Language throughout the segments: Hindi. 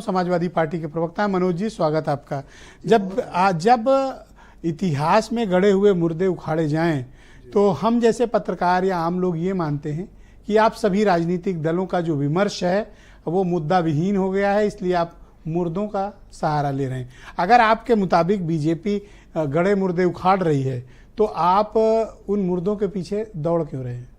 समाजवादी पार्टी के प्रवक्ता मनोज जी, स्वागत आपका। जब इतिहास में गड़े हुए मुर्दे उखाड़े जाएं तो हम जैसे पत्रकार या आम लोग ये मानते हैं कि आप सभी राजनीतिक दलों का जो विमर्श है वो मुद्दा विहीन हो गया है, इसलिए आप मुर्दों का सहारा ले रहे हैं। अगर आपके मुताबिक बीजेपी गड़े मुर्दे उखाड़ रही है तो आप उन मुर्दों के पीछे दौड़ क्यों रहे हैं?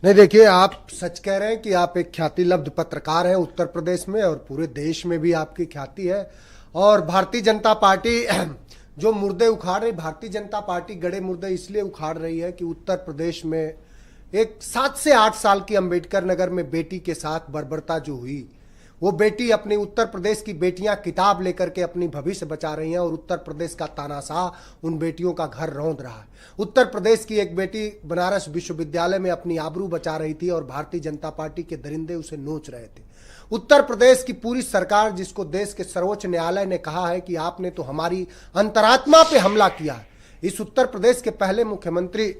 नहीं, देखिए, आप सच कह रहे हैं कि आप एक ख्याति लब्ध पत्रकार हैं उत्तर प्रदेश में और पूरे देश में भी आपकी ख्याति है। और भारतीय जनता पार्टी जो मुर्दे उखाड़ रही, भारतीय जनता पार्टी गड़े मुर्दे इसलिए उखाड़ रही है कि उत्तर प्रदेश में एक 7 से 8 साल की अंबेडकर नगर में बेटी के साथ बर्बरता जो हुई, वो बेटी, अपनी उत्तर प्रदेश की बेटियां किताब लेकर के अपनी भविष्य बचा रही हैं और उत्तर प्रदेश का तानाशाह उन बेटियों का घर रौंद रहा है। उत्तर प्रदेश की एक बेटी बनारस विश्वविद्यालय में अपनी आबरू बचा रही थी और भारतीय जनता पार्टी के दरिंदे उसे नोच रहे थे। उत्तर प्रदेश की पूरी सरकार, जिसको देश के सर्वोच्च न्यायालय ने कहा है कि आपने तो हमारी अंतरात्मा पे हमला किया है, इस उत्तर प्रदेश के पहले मुख्यमंत्री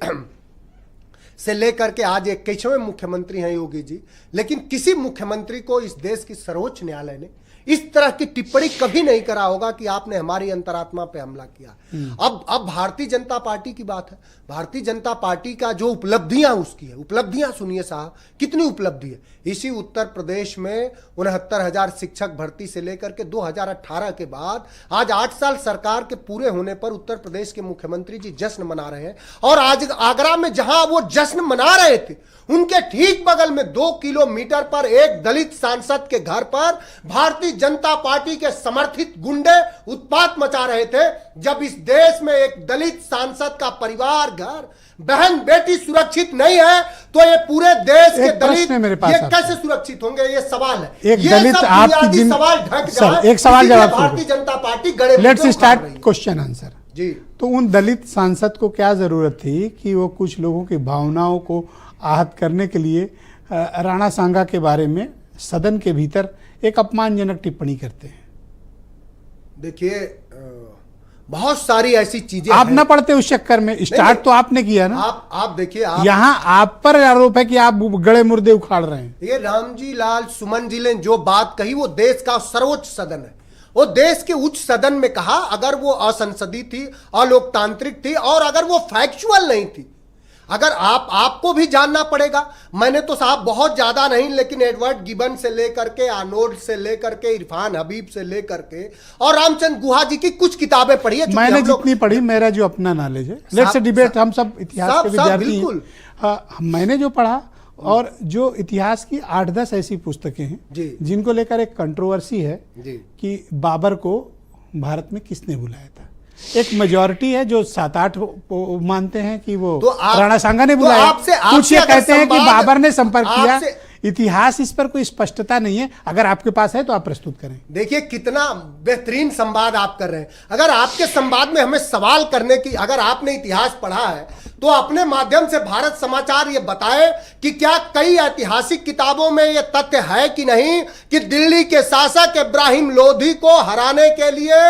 से लेकर के आज 21वें मुख्यमंत्री हैं योगी जी, लेकिन किसी मुख्यमंत्री को इस देश की सर्वोच्च न्यायालय ने इस तरह की टिप्पणी कभी नहीं करा होगा कि आपने हमारी अंतरात्मा पे हमला किया। अब भारतीय जनता पार्टी की बात है। भारतीय जनता पार्टी का जो उपलब्धियां उसकी है, उपलब्धियां सुनिए साहब, कितनी उपलब्धि है। इसी उत्तर प्रदेश में 69,000 शिक्षक भर्ती से लेकर के 2018 के बाद आज 8 साल सरकार के पूरे होने पर उत्तर प्रदेश के मुख्यमंत्री जी जश्न मना रहे हैं। और आज आगरा में जहां वो जश्न मना रहे थे, उनके ठीक बगल में 2 किलोमीटर पर एक दलित सांसद के घर पर भारतीय जनता पार्टी के समर्थित गुंडे उत्पात मचा रहे थे। जब इस देश में एक दलित सांसद का परिवार, घर, बहन, बेटी सुरक्षित नहीं है तो ये पूरे देश के दलित ये कैसे सुरक्षित होंगे? ये सवाल है। एक ये दलित आपकी सवाल ढक जाए, एक सवाल जवाब, भारतीय जनता पार्टी गड़े। लेट्स स्टार्ट क्वेश्चन आंसर जी। तो उन दलित सांसद को क्या जरूरत थी कि वो कुछ लोगों की भावनाओं को आहत करने के लिए राणा सांगा के बारे में सदन के भीतर एक अपमानजनक टिप्पणी करते हैं? देखिए, बहुत सारी ऐसी चीजें आप न पढ़ते उस चक्कर में, स्टार्ट तो आपने किया ना। आप देखिए, यहाँ आप पर आरोप है कि आप गड़े मुर्दे उखाड़ रहे हैं। ये रामजी लाल सुमन जी ने जो बात कही वो देश का सर्वोच्च सदन है, वो देश के उच्च सदन में कहा। अगर वो असंसदीय थी, अलोकतांत्रिक थी और अगर वो फैक्चुअल नहीं थी, अगर आपको भी जानना पड़ेगा। मैंने तो साहब बहुत ज्यादा नहीं, लेकिन एडवर्ड गिबन से लेकर के, आर्नोल्ड से लेकर के, इरफान हबीब से लेकर के और रामचंद्र गुहा जी की कुछ किताबें पढ़ी है। मैंने जितनी पढ़ी, मेरा जो अपना नॉलेज है, लेट्स डिबेट, हम सब इतिहास के विद्यार्थी हैं। मैंने जो पढ़ा और जो इतिहास की 8-10 ऐसी पुस्तकें हैं जिनको लेकर एक कंट्रोवर्सी है कि बाबर को भारत में किसने बुलाया था। एक मेजॉरिटी है जो 7-8 मानते हैं कि वो राणा सांगा ने बुलाया, कुछ ये कहते हैं कि बाबर ने संपर्क किया। इतिहास इस पर कोई स्पष्टता नहीं है। अगर आपके पास है तो आप प्रस्तुत करें। देखिए, कितना बेहतरीन संवाद आप कर रहे हैं। अगर आपके संवाद में हमें सवाल करने की, अगर आपने इतिहास पढ़ा है तो अपने माध्यम से भारत समाचार ये बताए कि क्या कई ऐतिहासिक किताबों में ये तथ्य है कि नहीं कि दिल्ली के शासक इब्राहिम लोधी को हराने के लिए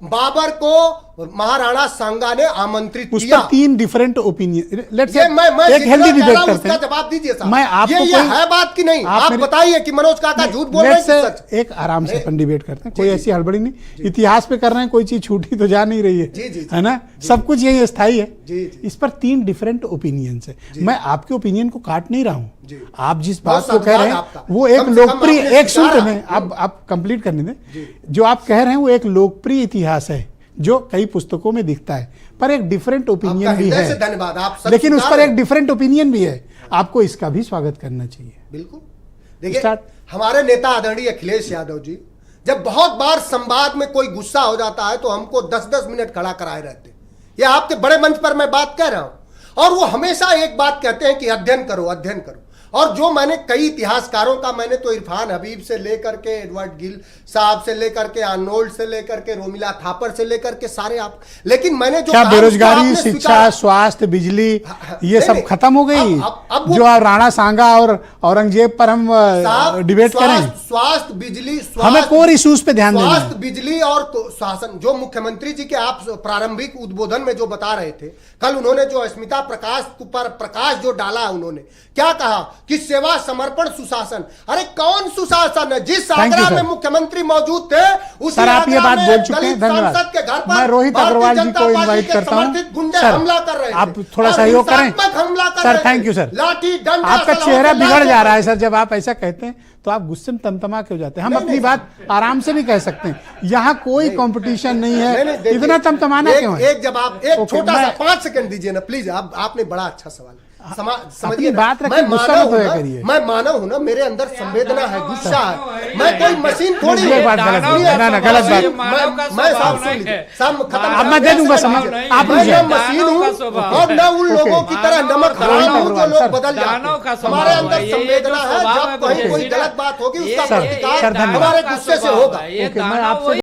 बाबर को महाराणा सांगा ने आमंत्रित किया। 3 डिफरेंट ओपिनियन, लेट्स से एक हेल्दी डिबेट करते हैं। जवाब दीजिए साहब। मैं आपको ये है बात की नहीं, आप बताइए कि मनोज काका झूठ बोल रहे हैं कि सच? एक आराम से अपन डिबेट करते हैं, कोई ऐसी हड़बड़ी नहीं। इतिहास पे कर रहे हैं, कोई चीज छूटी तो जा नहीं रही है ना, सब कुछ यही स्थायी है। इस पर 3 डिफरेंट ओपिनियंस है। मैं आपके ओपिनियन को काट नहीं रहा हूँ। आप जिस बात को कह रहे हैं वो एक लोकप्रिय, एक सुनते में आप कंप्लीट करने दें। जो आप कह रहे हैं वो एक लोकप्रिय इतिहास है जो कई पुस्तकों में दिखता है, पर एक डिफरेंट ओपिनियन भी है। धन्यवाद, आप लेकिन उस पर एक डिफरेंट ओपिनियन भी है, आपको इसका भी स्वागत करना चाहिए। बिल्कुल। देखिए, हमारे नेता आदरणीय अखिलेश यादव जी, जब बहुत बार संवाद में कोई गुस्सा हो जाता है तो हमको 10-10 मिनट खड़ा कराए रहते। ये आपके बड़े मंच पर मैं बात कह रहा हूं और वो हमेशा एक बात कहते हैं कि अध्ययन करो, अध्ययन करो। और जो मैंने कई इतिहासकारों का, मैंने तो इरफान हबीब से लेकर के, एडवर्ड गिल साहब से लेकर के, आर्नोल्ड से लेकर के, रोमिला थापर से लेकर के सारे आप, लेकिन मैंने जो बेरोजगारी, शिक्षा, स्वास्थ्य, बिजली, ये सब खत्म हो गई। अब जो राणा सांगा और औरंगजेब पर हम डिबेट करें, स्वास्थ्य, बिजली, हमें कोर इश्यूज पे ध्यान देना है। स्वास्थ्य, बिजली और शासन, जो मुख्यमंत्री जी के आप प्रारंभिक उद्बोधन में जो बता रहे थे, कल उन्होंने जो अस्मिता प्रकाश पर प्रकाश जो डाला, उन्होंने क्या कहा? कि सेवा, समर्पण, सुशासन। अरे कौन सुशासन है? जिस Thank you, आगरा में sir. मुख्यमंत्री मौजूद थे उसी सर, आप ये आगरा बात में बोल चुके हैं, दलित धन्यवाद। सांसद के घर पर मैं रोहित भारतीय अग्रवाल जी जनता को पार्टी इनवाइट के करता हूं। समर्थित गुंडे सर, हमला कर रहे थे। आप थोड़ा और सहयोग करें। हिंसात्मक हमला कर सर, रहे थे। Thank you sir. लाठी डंडा आपका सलाह चेहरा से बिगड़ लाते जा रहा है थे। सर, जब आप ऐसा कहते हैं तो आप गुस्से में तमतमा क्यों जाते हैं? हम नहीं, अपनी नहीं, बात आराम से भी कह सकते हैं, यहाँ कोई कंपटीशन नहीं नहीं, है। देखिए, इतना तमतमाना क्यों है? एक जवाब, एक ओके, छोटा सा मैं- 5 सेकंड दीजिए ना प्लीज। आपने बड़ा अच्छा सवाल समझिए अपनी ना। बात रखिए, मैं गुस्सा मानव मत हूं होया ना, करिए। मैं मानव हूं ना, मेरे अंदर संवेदना है, गुस्सा है। मैं कोई मशीन थोड़ी ये बात गलत दानव है, ना ना गलत बात। मैं साफ सुन लीजिए, साहब खत्म। अब मैं दे दूंगा समय, आप मैं पूछिए। न मशीन हूं और न उन लोगों की तरह नमक हराम हूं जो लोग बदल जाते हैं। हमारे अंदर संवेदना है, जब कहीं कोई गलत बात होगी उसका सर, प्रतिकार धन्यवाद। हमारे गुस्से से होगा। ओके, मैं आपसे